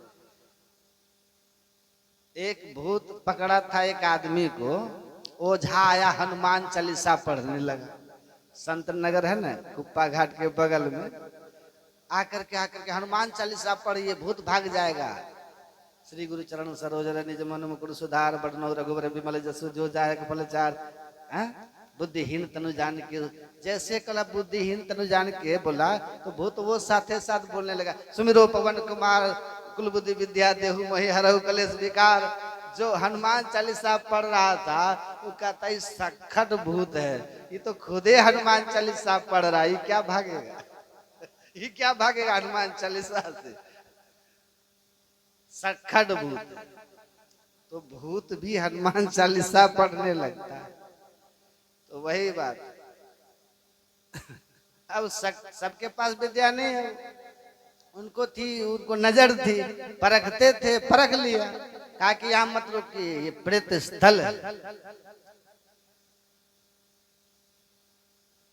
एक भूत पकड़ा था एक आदमी को, ओझा आया, हनुमान चालीसा पढ़ने लगा। संत नगर है ना, कुप्पा घाट के बगल में, आकर के हनुमान चालीसा पढ़िए, भूत भाग जाएगा। श्री गुरु चरण सरोज निज मन मुकुर सुधार, बड़नौ रघुवर विमल जसु जो जाय फल चार। बुद्धिहीन तनु जान के, जैसे कला बुद्धिहीन तनु जान के बोला, तो भूत वो साथे साथ बोलने लगा, सुमिरो पवन कुमार कुल बुद्धि विद्या देहु मही हरहु कलेश विकार। जो हनुमान चालीसा पढ़ रहा था, वो कहता है सखट भूत है, ये तो खुदे हनुमान चालीसा पढ़ रहा है, ये क्या भागेगा? ये क्या भागेगा हनुमान चालीसा से? सखट भूत। तो भूत भी हनुमान चालीसा पढ़ने लगता है। तो वही बात। अब सबके पास विद्या नहीं है, उनको थी, उनको नजर थी, परखते थे, परख लिया, कहा कि यहाँ मत रुकिए, ये प्रेत स्थल है।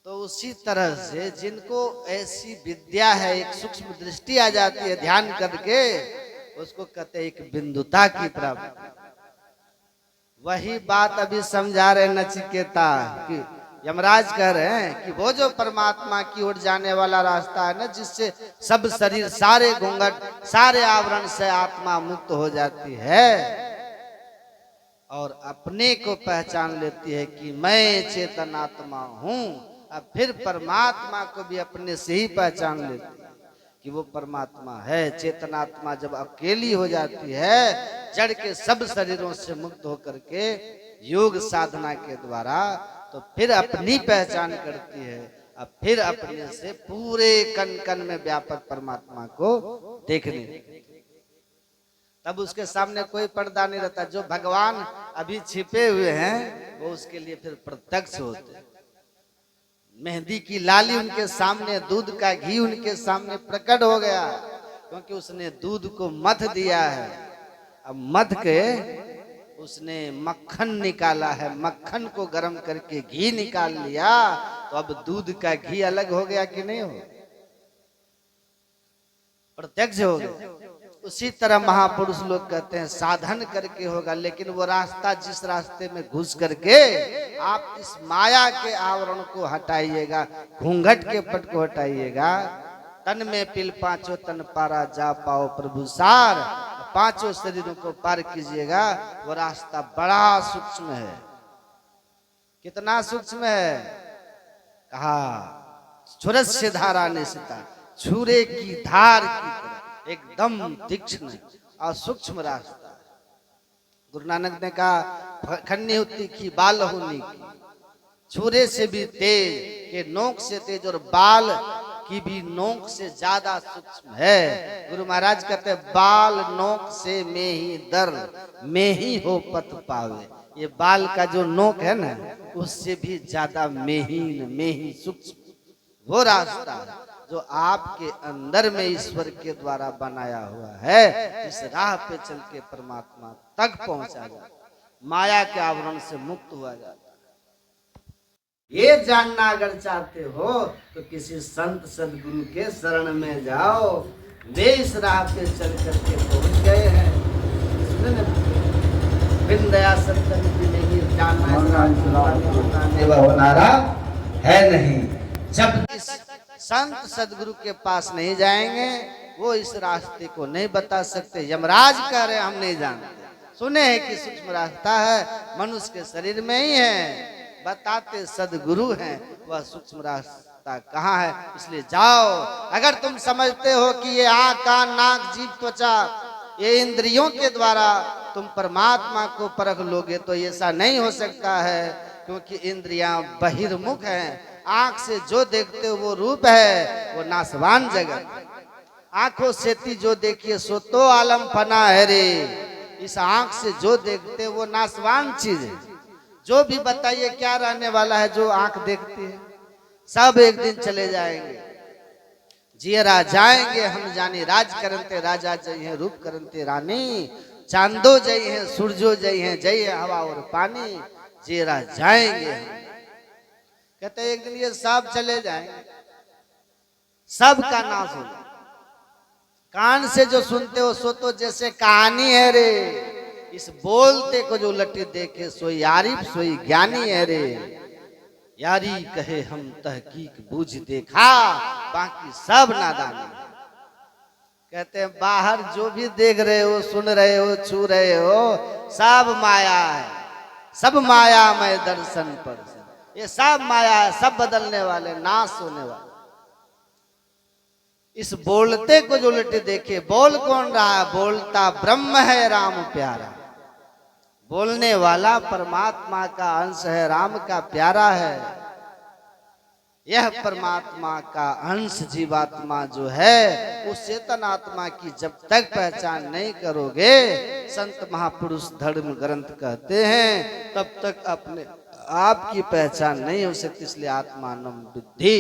तो उसी तरह से जिनको ऐसी विद्या है, एक सूक्ष्म दृष्टि आ जाती है ध्यान करके, उसको कहते हैं एक बिंदुता की प्राप्ति। वही बात अभी समझा रहे नचिकेता कि यमराज कह रहे हैं कि वो जो परमात्मा की ओर जाने वाला रास्ता है ना, जिससे सब शरीर, सारे घूंघट, सारे आवरण से आत्मा मुक्त हो जाती है और अपने को पहचान लेती है कि मैं चेतनात्मा हूं। अब फिर परमात्मा को भी अपने से ही पहचान लेती है कि वो परमात्मा है। चेतनात्मा जब अकेली हो जाती है, जड़ के सब शरीरों से मुक्त होकर के योग साधना के द्वारा, तो फिर अपनी पहचान करती है। अब फिर अपने से पूरे कण कण में व्यापक परमात्मा को देखने, तब उसके सामने कोई पर्दा नहीं रहता। जो भगवान अभी छिपे हुए हैं, वो उसके लिए फिर प्रत्यक्ष होते हैं। मेहंदी की लाली उनके सामने, दूध का घी उनके सामने प्रकट हो गया, क्योंकि उसने दूध को मथ दिया है। अब मथ के उसने मक्खन निकाला है, मक्खन को गर्म करके घी निकाल लिया, तो अब दूध का घी अलग हो गया कि नहीं हो? प्रत्यक्ष हो गया। उसी तरह महापुरुष लोग कहते हैं साधन करके होगा, लेकिन वो रास्ता, जिस रास्ते में घुस करके आप इस माया के आवरण को हटाइएगा, घूंघट के पट को हटाइएगा, तन में पिल पांचों तन पारा जा पाओ प्रभु सार, पांचों शरीरों को पार कीजिएगा। वो रास्ता बड़ा सूक्ष्म है। कितना सूक्ष्म है? कहा छुरस्य धारा निशिता, छुरे की धार की तरह एकदम तीक्ष्ण और सूक्ष्म रास्ता। गुरु नानक ने कहा खन्नी होती की बाल होनी की, छुरे से भी तेज, के नोक से तेज, और बाल की भी नोक से ज्यादा सूक्ष्म है। गुरु महाराज कहते हैं बाल नोक से में ही दर में ही हो पत पावे। ये बाल का जो नोक है ना, उससे भी ज्यादा मेहीन मेही सूक्ष्म वो रास्ता है जो आपके अंदर में ईश्वर के द्वारा बनाया हुआ है। इस राह पे चल के परमात्मा तक पहुंचा जाता, माया के आवरण से मुक्त हुआ जाता। ये जानना अगर चाहते हो तो किसी संत सदगुरु के शरण में जाओ, वे इस राह पे चल करके पहुंच गए हैं। बिन दया सत्य नहीं जानना होनारा है नहीं। जब इस संत सदगुरु के पास नहीं जाएंगे वो इस रास्ते को नहीं बता सकते। यमराज कह रहे हम नहीं जानते, सुने हैं कि सूक्ष्म रास्ता है, मनुष्य के शरीर में ही है, बताते सदगुरु हैं वह सूक्ष्म रास्ता कहाँ है। इसलिए जाओ। अगर तुम समझते हो कि ये आँख कान नाक जीभ त्वचा ये इंद्रियों के द्वारा तुम परमात्मा को परख लोगे तो ऐसा नहीं हो सकता है, क्योंकि इंद्रियां बहिर्मुख हैं। आंख से जो देखते हो वो रूप है, वो नासवान जगत। आंखों से जो देखिए सो तो आलम फना है रे। इस आंख से जो देखते वो नासवान चीज है। जो भी बताइए क्या रहने वाला है, जो आंख देखती है सब एक दिन चले जाएंगे। जियरा जाएंगे हम जाने, राज करते राजा जय है, रूप करते रानी, चांदो जय है, सूरजो जय है, जय है हवा और पानी। जियरा जाएंगे हम, कहते एक दिन ये सब चले जाएंगे, सब का नाश हो। कान से जो सुनते हो सो तो जैसे कहानी है रे, इस बोलते को जो लटी देखे सोई आरिफ सोई ज्ञानी है रे। यारी कहे हम तहकीक बूझ देखा, बाकी सब नादानी। कहते हैं बाहर जो भी देख रहे हो, सुन रहे हो, छू रहे हो, सब माया है, सब माया में दर्शन पर। ये सब माया है, सब बदलने वाले, नाश होने वाले। इस बोलते को जो लटे देखे, बोल कौन रहा है? बोलता ब्रह्म है राम प्यारा। बोलने वाला परमात्मा का अंश है, राम का प्यारा है। यह परमात्मा का अंश जीवात्मा जो है, उस चेतन आत्मा की जब तक पहचान नहीं करोगे, संत महापुरुष धर्म ग्रंथ कहते हैं, तब तक अपने आपकी पहचान नहीं हो सकती। इसलिए आत्मानम विद्धि,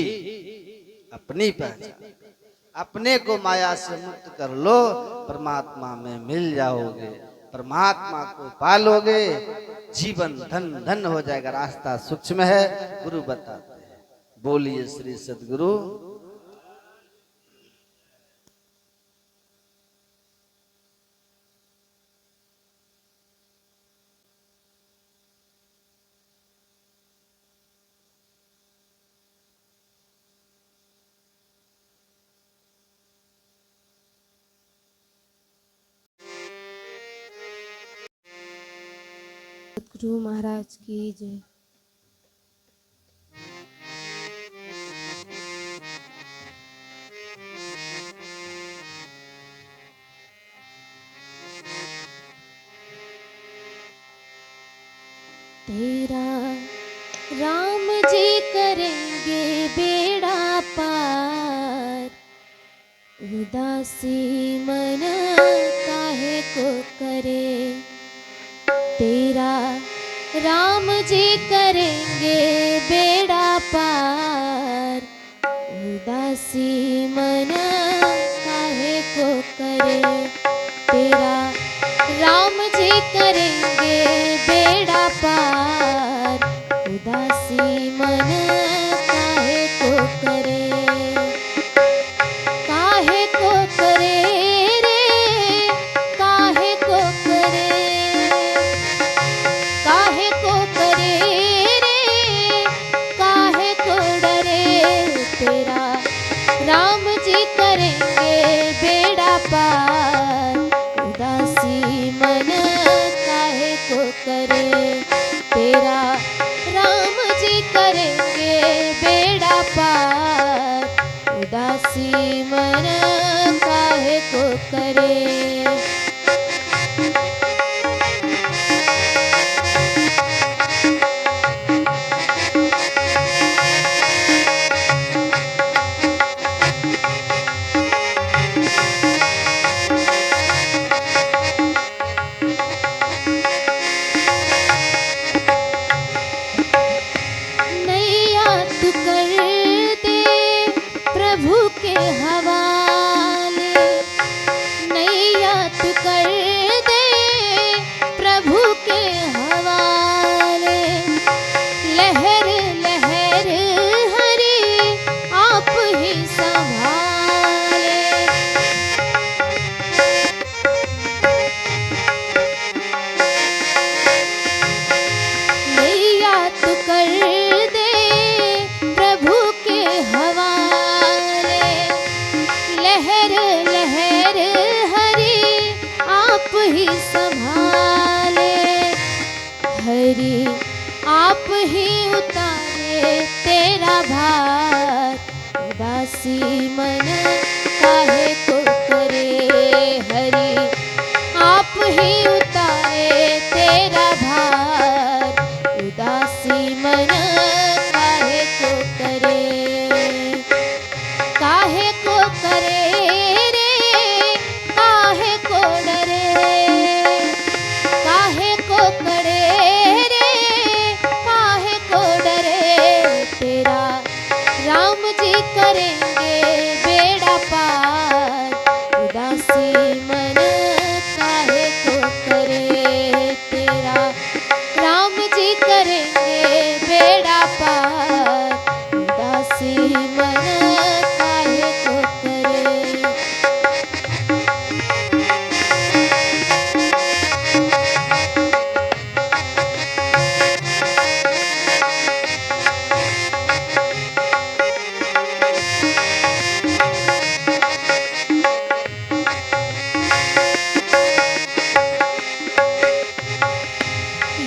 अपनी पहचान, अपने को माया से मुक्त कर लो, परमात्मा में मिल जाओगे, परमात्मा को पालोगे, जीवन धन धन हो जाएगा। रास्ता सूक्ष्म है, गुरु बताते हैं। बोलिए श्री सद्गुरु। गुरु महाराज की जय। तेरा राम जी करेंगे बेड़ा पार, उदासी मन काहे को करे। तेरा राम जी करेंगे बेड़ा पार, उदासी मन काहे को करे। तेरा राम जी करेंगे बेड़ा पार, उदासी मन काहे को करे। काहे को करे रे, काहे को करे, काहे को करे रे, काहे को डरे। तेरा राम जी करेंगे बेड़ा पार, उदासी मन काहे को करे। तेरा राम जी करेंगे बेड़ा पार, उदासी मन काहे को करे। मन काहे को करे तेरा राम जी करेंगे बेड़ा पार उदासी मन काहे को करे।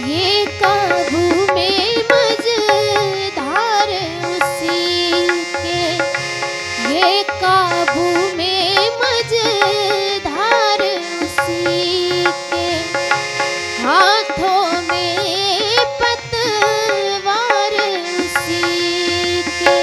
ये काबू में मझधार उसी के, ये काबू में मझधार उसी के, हाथों में पतवार उसी के।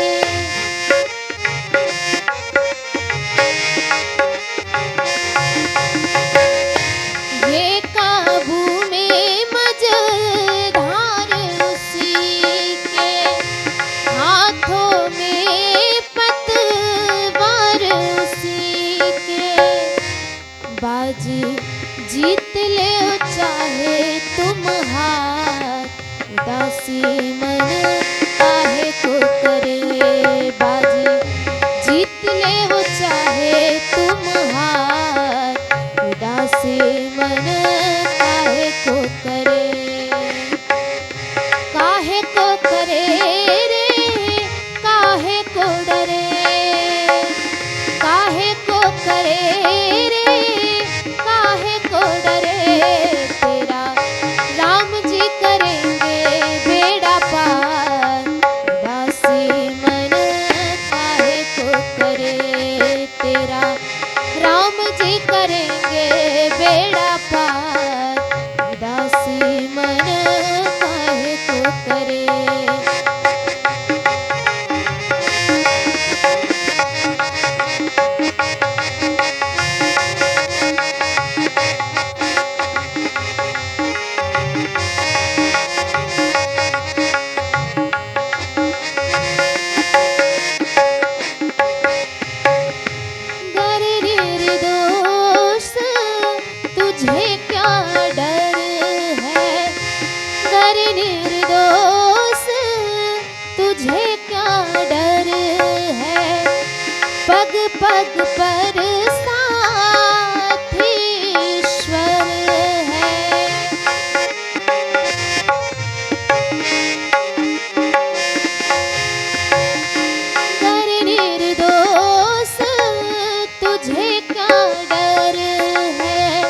ये काबू में मझधार उसी के, हाथों में पतवार उसी के। बाजी जीत ले चाहे तुम हार उदासी मन काहे को करे। बाजी जीत ले चाहे तुम हार उदासी मन काहे को करे। काहे को करे रे काहे को डरे, काहे को करे रे काहे को डरे। तेरा राम जी करेंगे बेड़ा पार उदासी मन काहे को करे। तेरा राम जी करेंगे बेड़ा पार उदासी मन काहे को करे। गर निर्दोष तुझे क्या डर है, गर निर्दोष तुझे क्या डर है। पग पग पर साथ ईश्वर है। गर निर्दोष तुझे क्या डर है,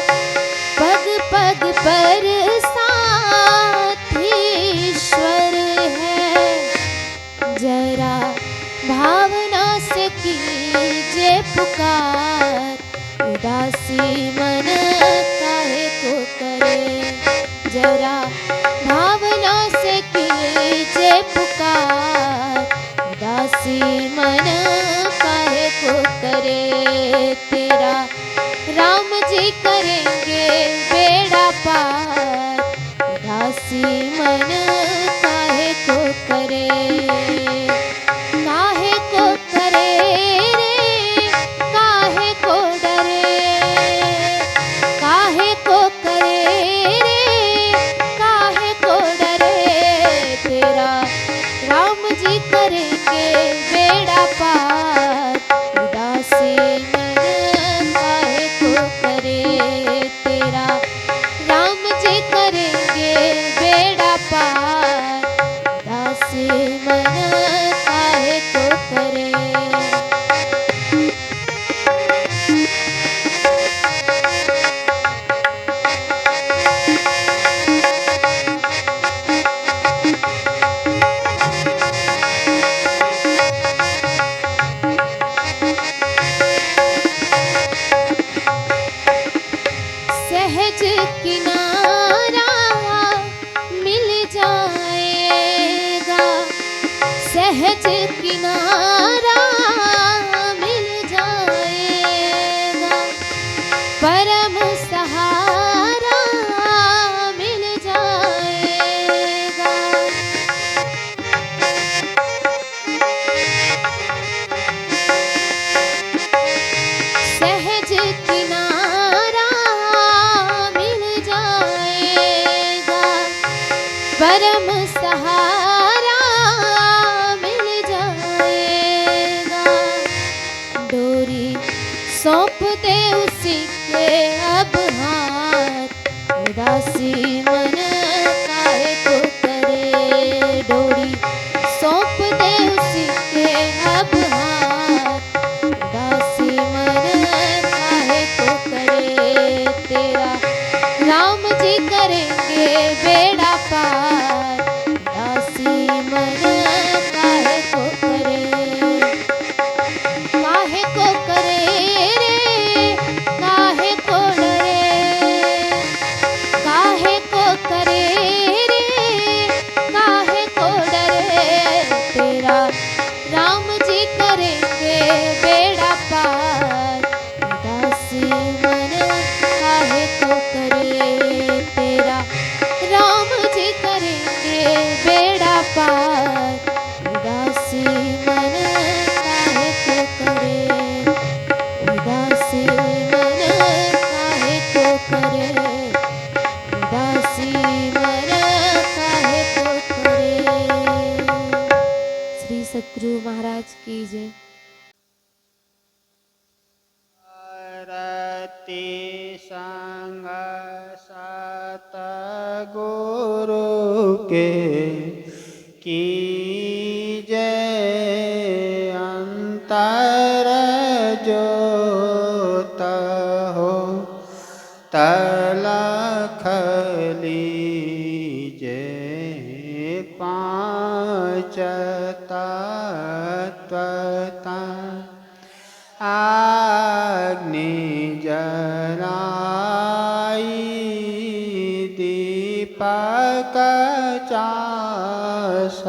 पग पग पर साथ ईश्वर है। जरा भावना से कीजिए पुकार उदासी मन काहे को करे। जरा भावना से कीजिए पुकार उदासी मन काहे को करे। तेरा राम जी करेंगे बेड़ा पार उदासी मन काहे को करे। काहे को करे रे काहे को डरे, काहे को करे रे काहे को डरे। तेरा राम जी करेंगे बेड़ा पार उदासी मन काहे को करे। तेरा राम जी करेंगे बेड़ा पार उदासी मन काहे को करे। सहज किनारा मिल जाएगा, सहज किनारा मिल जाएगा। परम सहारा मिल जाएगा। सहज किनारा परम सहारा मिल जाएगा। डोरी सौंप दे उसी के अब हाथ, उदासी मन काहे को करे। डोरी सौंप दे उसी के अब हाथ, उदासी मन काहे को करे। तेरा राम जी करेंगे बेड़ा पार, उदासी मन काहे को करे। काहे को करे रे, काहे को डरे। काहे को करे रे, काहे को डरे। तेरा राम जी करेंगे बेड़ा पार, उदासी मन काहे को करे। तेरा राम जी करेंगे बेड़ा पार, उदासी मन काहे को करे। उदासी मन काहे को करे। उदासी मन काहे को करे। श्री सतगुरु महाराज की जय। रति संग सत गुरु के कीजय अंतर जोत हो तलख लीजे पाँच तत्वता। अग्नि जलाई दीपक चास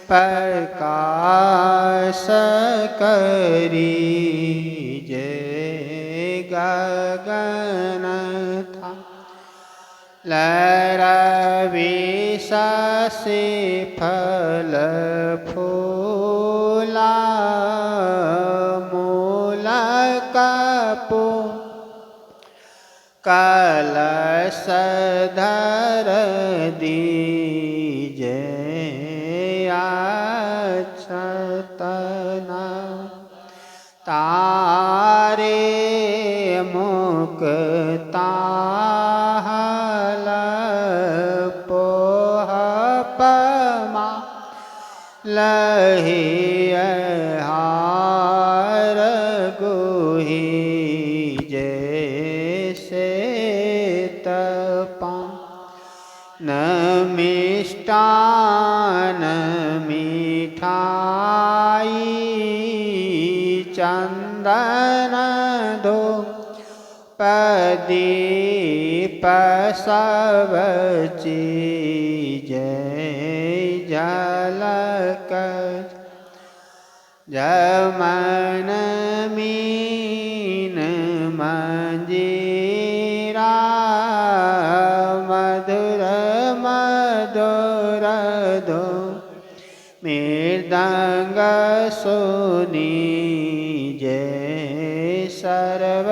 प्रकाश करी जय गगन था। लरविशि फल फूला मूल कपू कलश धर दीजे अक्षतना। तारे मुक्ता पोह पमा लहि हार गुही जैसे तपा। न मिष्टान मिठाई चंदन दो पदीप सब चीजै झलक। जमन मीन मंजीरा मधुर मधुर दो मृदंग सुनी जय सर्व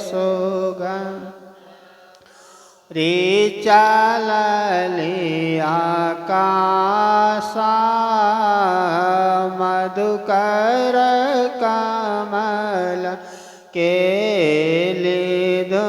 सुगम। ऋचालले आकाशा मधुकर कमल केले धो